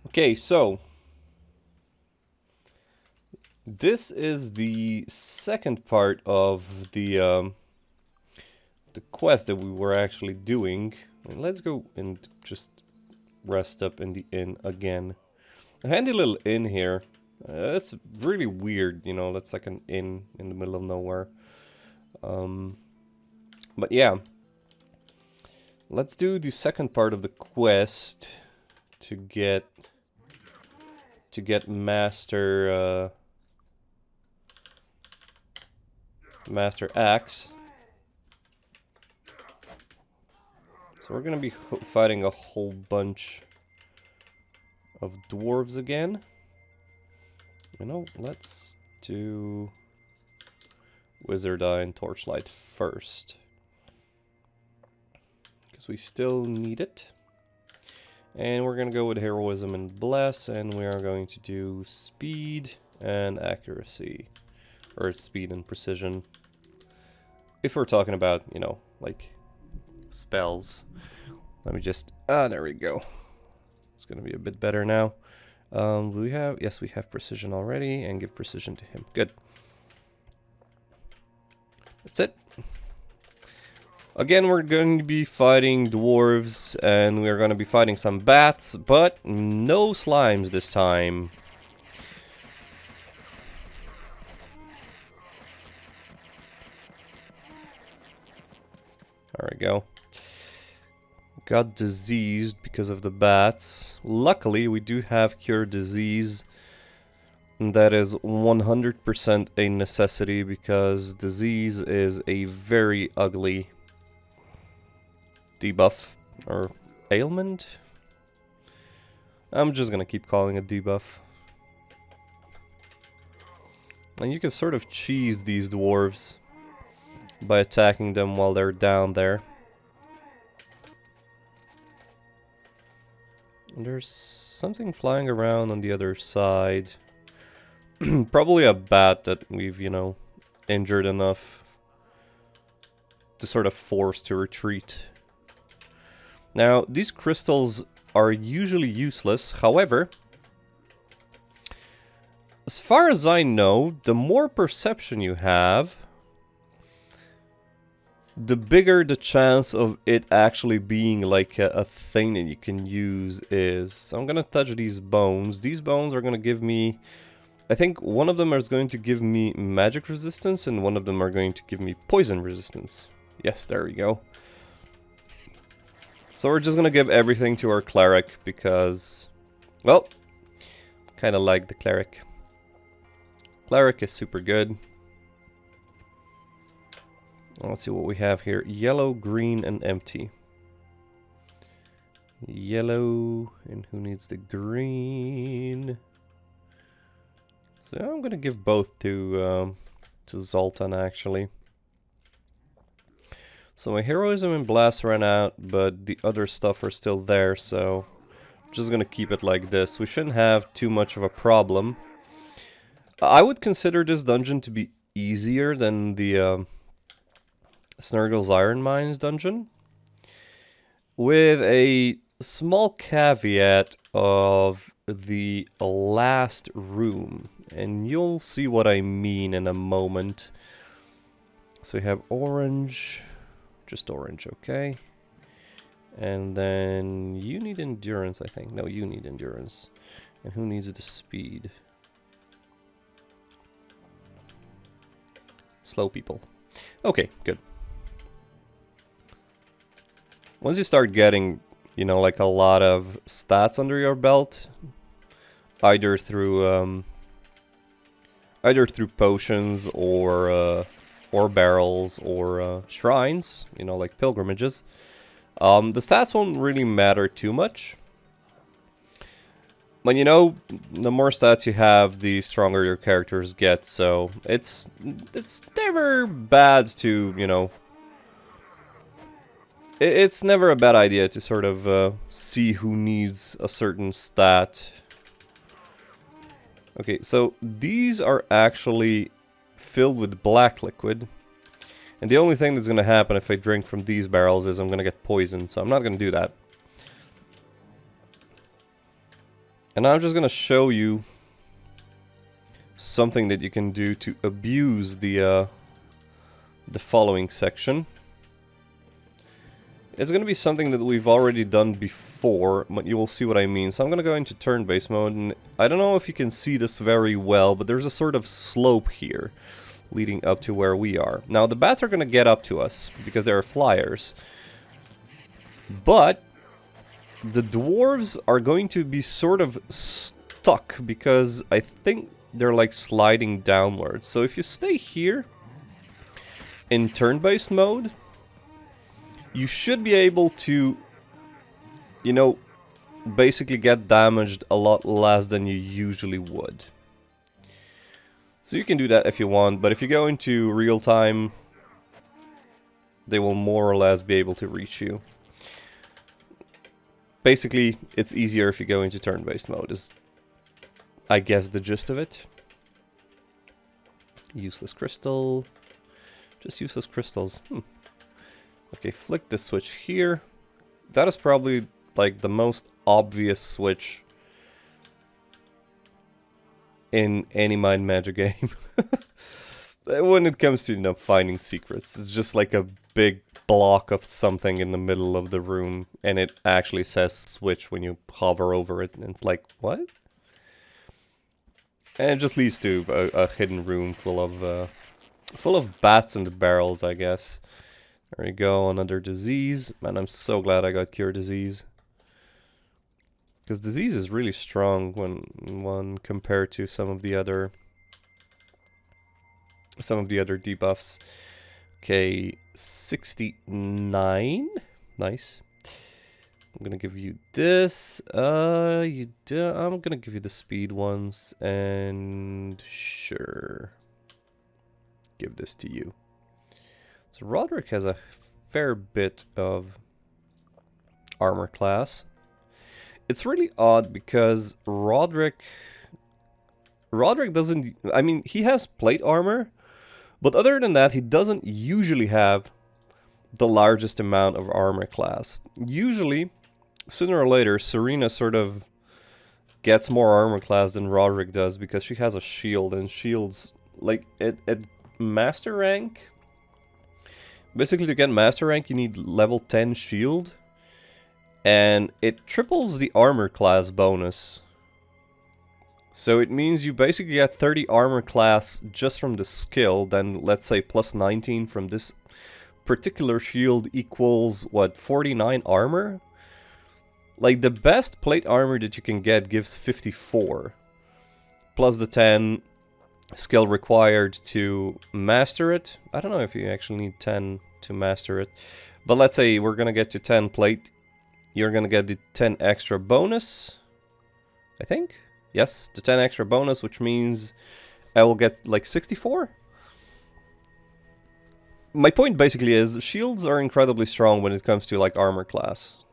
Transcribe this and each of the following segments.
Okay, so this is the second part of the quest that we were actually doing. And let's go and just rest up in the inn again. A handy little inn here. It's really weird, you know, that's like an inn in the middle of nowhere. But yeah. Let's do the second part of the quest to get Master Master Axe. So we're gonna be fighting a whole bunch of dwarves again. You know, let's do Wizard Eye and Torchlight first, because we still need it. And we're gonna go with Heroism and Bless, and we are going to do Speed and Accuracy. Or Speed and Precision. If we're talking about, you know, like spells. Let me just... there we go. It's gonna be a bit better now. We have... Yes, we have Precision already, and give Precision to him. Good. That's it. Again, we're going to be fighting dwarves, and we're going to be fighting some bats, but no slimes this time. There we go. Got diseased because of the bats. Luckily, we do have Cure Disease. And that is 100% a necessity, because disease is a very ugly debuff, or ailment? I'm just gonna keep calling it debuff. And you can sort of cheese these dwarves by attacking them while they're down there. And there's something flying around on the other side. Probably a bat that we've, you know, injured enough to sort of force to retreat. Now, these crystals are usually useless. However, as far as I know, the more perception you have, the bigger the chance of it actually being like a thing that you can use is. So I'm gonna touch these bones. These bones are gonna give me... I think one of them is going to give me magic resistance, and one of them are going to give me poison resistance. Yes, there we go. So we're just gonna give everything to our cleric because, well, kind of like the cleric. Cleric is super good. Let's see what we have here. Yellow, green, and empty. Yellow, and who needs the green? So I'm gonna give both to Zoltan actually. So my Heroism and Blast ran out, but the other stuff are still there, so I'm just gonna keep it like this. We shouldn't have too much of a problem. I would consider this dungeon to be easier than the Sneargle's Iron Mines dungeon, with a small caveat of the last room, and you'll see what I mean in a moment. So we have orange, just orange, okay. And then you need endurance, I think. No, you need endurance. And who needs the speed? Slow people. Okay, good. Once you start getting, you know, like a lot of stats under your belt, either through potions or barrels or shrines, you know, like pilgrimages, the stats won't really matter too much. But you know, the more stats you have, the stronger your characters get. So it's never bad to, you know. It's never a bad idea to sort of see who needs a certain stat. Okay, so these are actually filled with black liquid. And the only thing that's going to happen if I drink from these barrels is I'm going to get poisoned, so I'm not going to do that. And I'm just gonna show you something that you can do to abuse the following section. It's going to be something that we've already done before, but you will see what I mean. So I'm going to go into turn-based mode, and I don't know if you can see this very well, but there's a sort of slope here leading up to where we are. Now, the bats are going to get up to us, because they're flyers. But the dwarves are going to be sort of stuck, because I think they're like sliding downwards. So if you stay here in turn-based mode, you should be able to, you know, basically get damaged a lot less than you usually would. So you can do that if you want, but if you go into real time, they will more or less be able to reach you. Basically, it's easier if you go into turn-based mode, is I guess the gist of it. Useless crystal. Just useless crystals. Okay, flick the switch here. That is probably like the most obvious switch in any mind magic game. When it comes to, you know, finding secrets, it's just like a big block of something in the middle of the room, and it actually says switch when you hover over it, and it's like, what? And it just leads to a hidden room full of bats in the barrels, I guess. There we go, another disease. Man, I'm so glad I got Cure Disease. Because disease is really strong when compared to some of the other debuffs. Okay, 69. Nice. I'm gonna give you this. I'm gonna give you the speed ones, and sure, give this to you. So Roderick has a fair bit of armor class. It's really odd because Roderick doesn't, I mean, he has plate armor, but other than that, he doesn't usually have the largest amount of armor class. Usually, sooner or later, Serena sort of gets more armor class than Roderick does because she has a shield, and shields, like, at master rank, basically to get master rank you need level 10 shield, and it triples the armor class bonus. So it means you basically get 30 armor class just from the skill, then let's say plus 19 from this particular shield equals, what, 49 armor? Like, the best plate armor that you can get gives 54. Plus the 10 skill required to master it. I don't know if you actually need 10 to master it. But let's say we're gonna get to 10 plate. You're gonna get the 10 extra bonus, I think. Yes, the 10 extra bonus, which means I will get like 64? My point basically is, shields are incredibly strong when it comes to like armor class.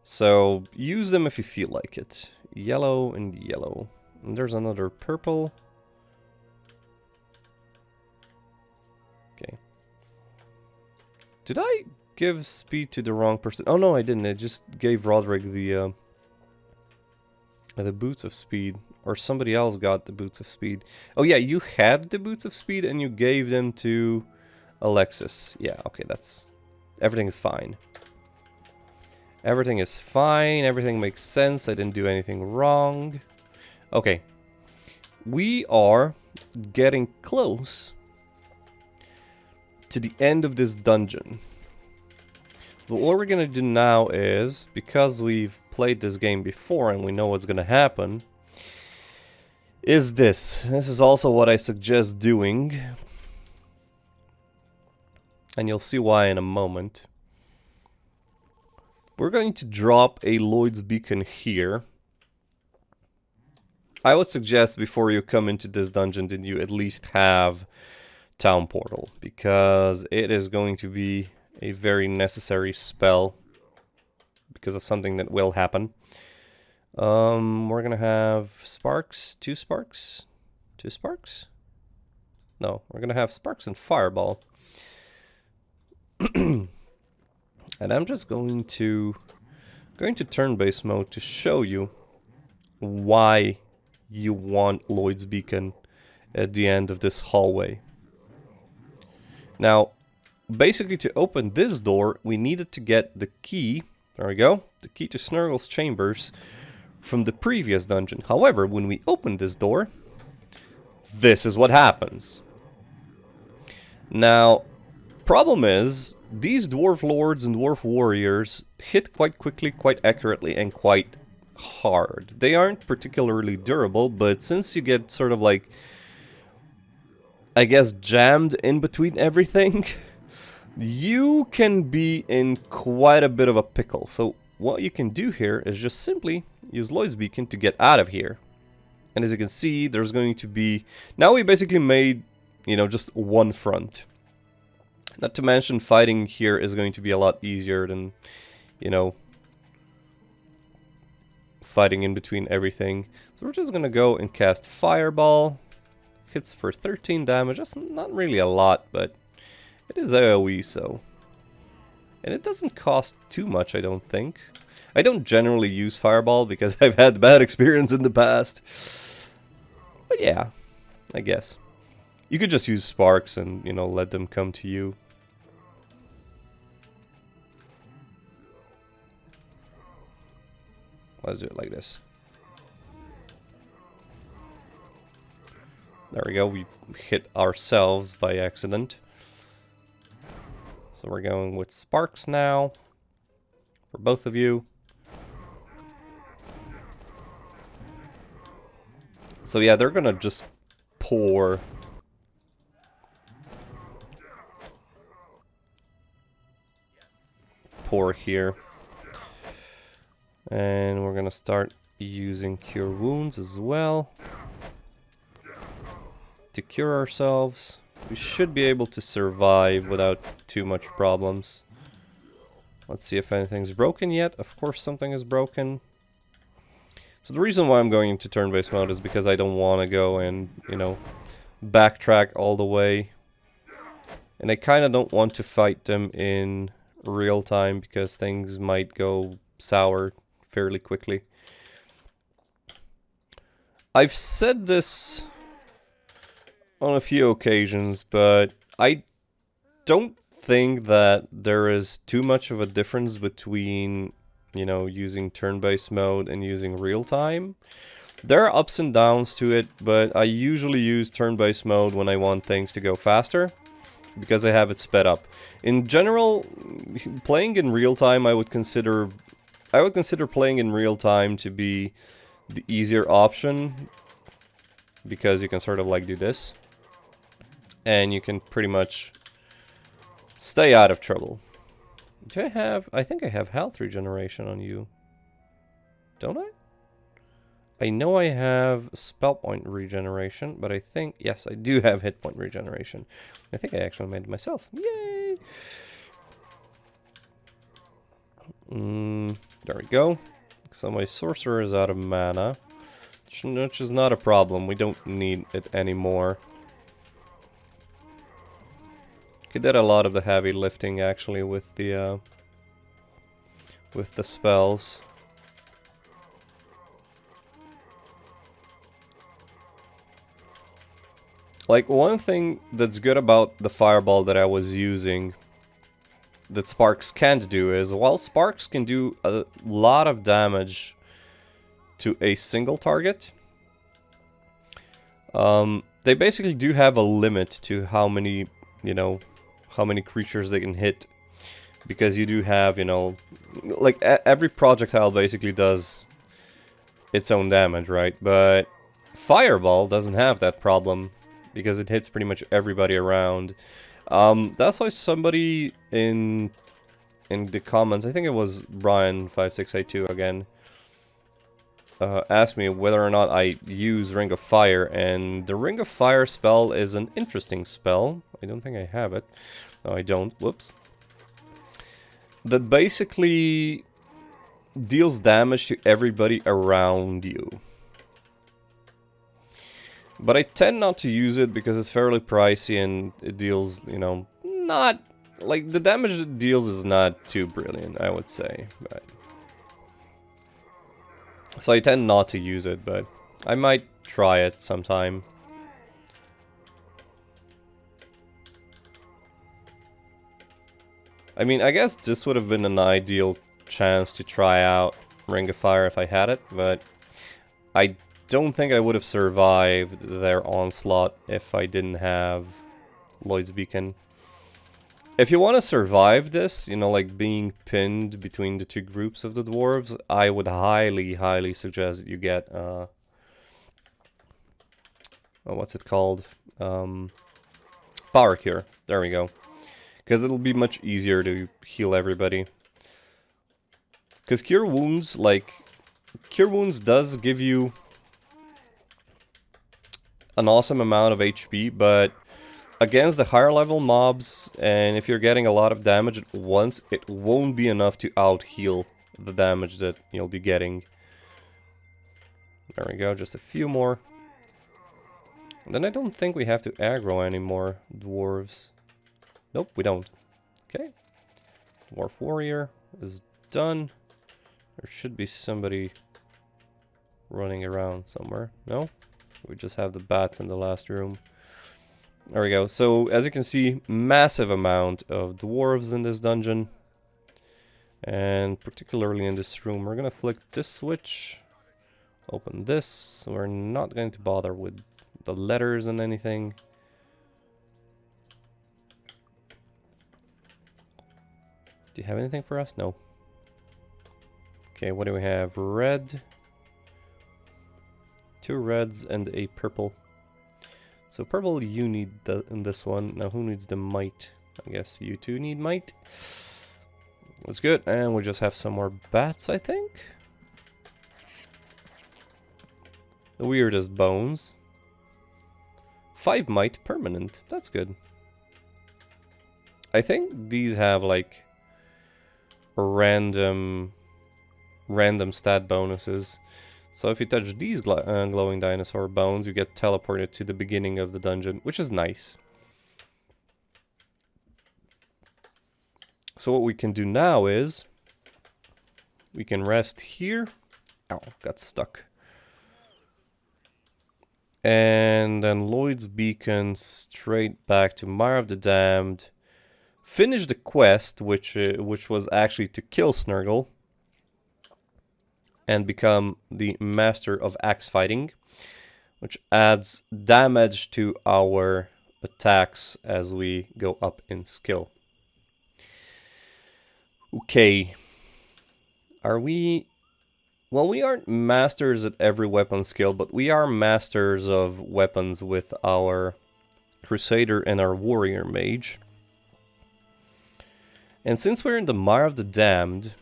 So use them if you feel like it. Yellow and yellow. And there's another purple. Okay. Did I give speed to the wrong person? Oh no, I didn't. I just gave Roderick the boots of speed, or somebody else got the boots of speed. Oh yeah, you had the boots of speed and you gave them to Alexis. Yeah, okay, that's... everything is fine. Everything is fine, everything makes sense, I didn't do anything wrong. Okay. We are getting close to the end of this dungeon. But what we're gonna do now is, because we've played this game before and we know what's gonna happen, is this. This is also what I suggest doing. And you'll see why in a moment. We're going to drop a Lloyd's Beacon here. I would suggest before you come into this dungeon that you at least have Town Portal, because it is going to be a very necessary spell because of something that will happen. We're gonna have sparks, 2 sparks, 2 sparks? No, we're gonna have sparks and fireball. And I'm just going to turn-based mode to show you why you want Lloyd's Beacon at the end of this hallway. Now, basically to open this door, we needed to get the key, there we go, the key to Sneargle's chambers from the previous dungeon. However, when we open this door, this is what happens. Now, problem is, these dwarf lords and dwarf warriors hit quite quickly, quite accurately, and quite hard. They aren't particularly durable, but since you get sort of like, I guess, jammed in between everything, you can be in quite a bit of a pickle. So what you can do here is just simply use Lloyd's Beacon to get out of here. And as you can see, there's going to be... Now we basically made, you know, just one front. Not to mention fighting here is going to be a lot easier than, you know, fighting in between everything. So we're just gonna go and cast Fireball. Hits for 13 damage. That's not really a lot, but it is AoE, so... And it doesn't cost too much, I don't think. I don't generally use Fireball because I've had bad experience in the past. But yeah, I guess. You could just use Sparks and, you know, let them come to you. Let's do it like this. There we go, we've hit ourselves by accident. So we're going with Sparks now. For both of you. So yeah, they're gonna just pour. Pour here. And we're gonna start using Cure Wounds as well. To cure ourselves. We should be able to survive without too much problems. Let's see if anything's broken yet. Of course something is broken. So the reason why I'm going into turn-based mode is because I don't want to go and, you know, backtrack all the way. And I kind of don't want to fight them in real time because things might go sour fairly quickly. I've said this on a few occasions, but I don't think that there is too much of a difference between, you know, using turn-based mode and using real-time. There are ups and downs to it, but I usually use turn-based mode when I want things to go faster, because I have it sped up. In general, playing in real-time, I would consider playing in real-time to be the easier option, because you can sort of like do this, and you can pretty much stay out of trouble. Do I have... I think I have health regeneration on you. Don't I? I know I have spell point regeneration, but I think... Yes, I do have hit point regeneration. I think I actually made it myself. Yay! There we go. So my sorcerer is out of mana, which is not a problem. We don't need it anymore. He did a lot of the heavy lifting actually with the spells. Like, one thing that's good about the fireball that I was using that Sparks can't do is, while Sparks can do a lot of damage to a single target, they basically do have a limit to how many, you know, how many creatures they can hit, because you do have, you know, like every projectile basically does its own damage, right? But Fireball doesn't have that problem because it hits pretty much everybody around. That's why somebody in the comments, I think it was Brian5682 again, asked me whether or not I use Ring of Fire, and the Ring of Fire spell is an interesting spell. I don't think I have it. No, I don't. Whoops. That basically deals damage to everybody around you. But I tend not to use it because it's fairly pricey and it deals, you know, not... Like, the damage it deals is not too brilliant, I would say. But So I tend not to use it, but I might try it sometime. I mean, I guess this would have been an ideal chance to try out Ring of Fire if I had it, but I don't think I would have survived their onslaught if I didn't have Lloyd's Beacon. If you want to survive this, you know, like being pinned between the two groups of the dwarves, I would highly suggest that you get, oh, what's it called? Power Cure. There we go. Because it'll be much easier to heal everybody. Because Cure Wounds, like, Cure Wounds does give you an awesome amount of HP, but against the higher level mobs, and if you're getting a lot of damage at once, it won't be enough to out-heal the damage that you'll be getting. There we go, just a few more. And then I don't think we have to aggro anymore, dwarves. Nope, we don't. Okay. Dwarf Warrior is done. There should be somebody running around somewhere. No? We just have the bats in the last room. There we go. So, as you can see, massive amount of dwarves in this dungeon. And particularly in this room. We're gonna flick this switch. Open this. We're not going to bother with the letters and anything. Do you have anything for us? No. Okay, what do we have? Red. 2 reds and a purple. So purple, you need in this one. Now who needs the might? I guess you two need might. That's good. And we just have some more bats, I think. The weirdest bones. 5 might permanent. That's good. I think these have like random stat bonuses. So if you touch these glowing dinosaur bones, you get teleported to the beginning of the dungeon, which is nice. So what we can do now is we can rest here. Ow, got stuck. And then Lloyd's Beacon straight back to Mire of the Damned. Finish the quest, which was actually to kill Sneargle. And become the master of axe fighting, which adds damage to our attacks as we go up in skill. Okay. Are we... Well, we aren't masters at every weapon skill, but we are masters of weapons with our Crusader and our Warrior Mage. And since we're in the Mire of the Damned,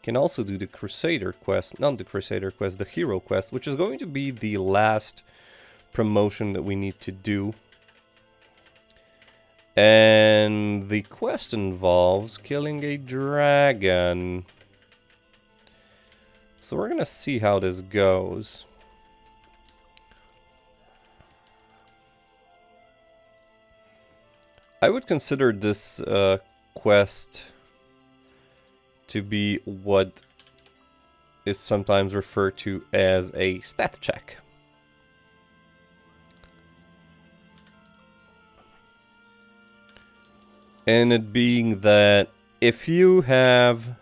can also do the Crusader quest, not the Crusader quest, the Hero quest, which is going to be the last promotion that we need to do. And the quest involves killing a dragon. So we're gonna see how this goes. I would consider this quest to be what is sometimes referred to as a stat check. And it being that if you have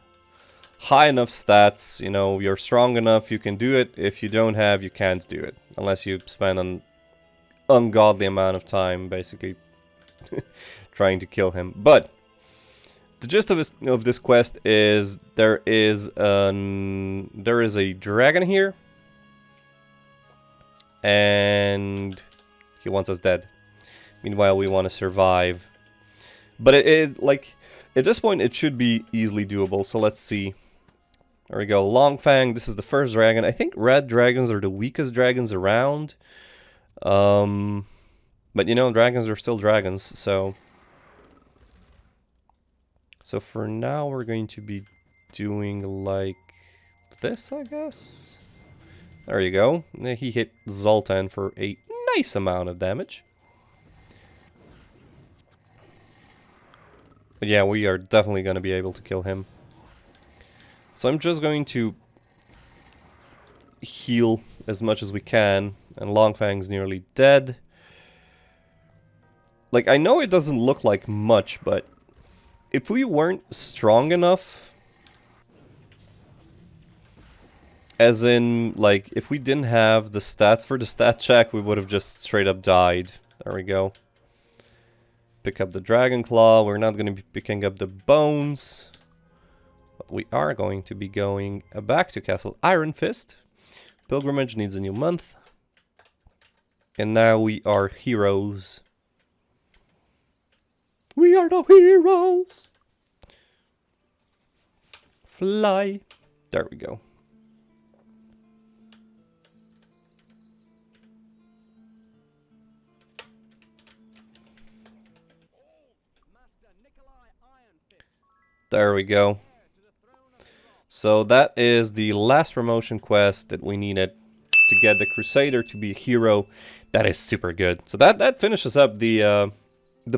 high enough stats, you know, you're strong enough, you can do it. If you don't have, you can't do it. Unless you spend an ungodly amount of time, basically, trying to kill him. But the gist of this quest is there is a dragon here, and he wants us dead. Meanwhile, we want to survive. But like at this point, it should be easily doable. So let's see. There we go. Longfang. This is the first dragon. I think red dragons are the weakest dragons around. But you know, dragons are still dragons, so. So for now, we're going to be doing like this, I guess. There you go. He hit Zoltan for a nice amount of damage. But yeah, we are definitely going to be able to kill him. So I'm just going to heal as much as we can. And Longfang's nearly dead. Like, I know it doesn't look like much, but if we weren't strong enough, as in, like, if we didn't have the stats for the stat check, we would have just straight up died. There we go. Pick up the Dragon Claw. We're not going to be picking up the bones. But we are going to be going back to Castle Iron Fist. Pilgrimage needs a new month. And now we are heroes. We are the heroes! Fly. There we go. There we go. So that is the last promotion quest that we needed to get the Crusader to be a hero. That is super good. So that finishes up the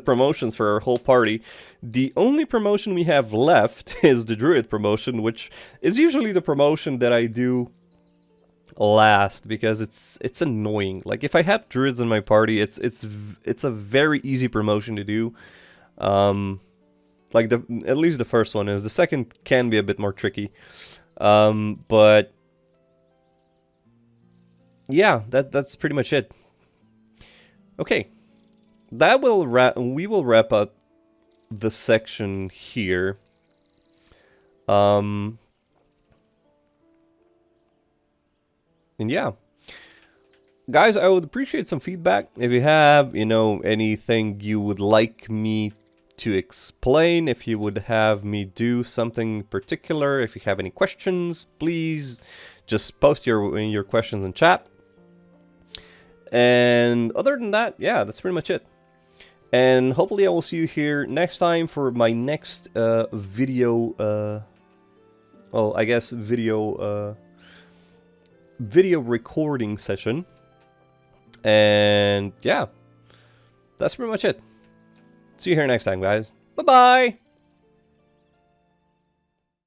promotions for our whole party. The only promotion we have left is the Druid Promotion, which is usually the promotion that I do last because it's annoying. Like, if I have Druids in my party, it's a very easy promotion to do. Like, at least the first one is. The second can be a bit more tricky. But yeah, that's pretty much it. Okay. We will wrap up the section here. And yeah. Guys, I would appreciate some feedback. If you have, anything you would like me to explain, if you would have me do something particular, if you have any questions, please just post your questions in chat. And other than that, yeah, that's pretty much it. And hopefully I will see you here next time for my next video, well, I guess video recording session. And yeah, that's pretty much it. See you here next time, guys. Bye-bye!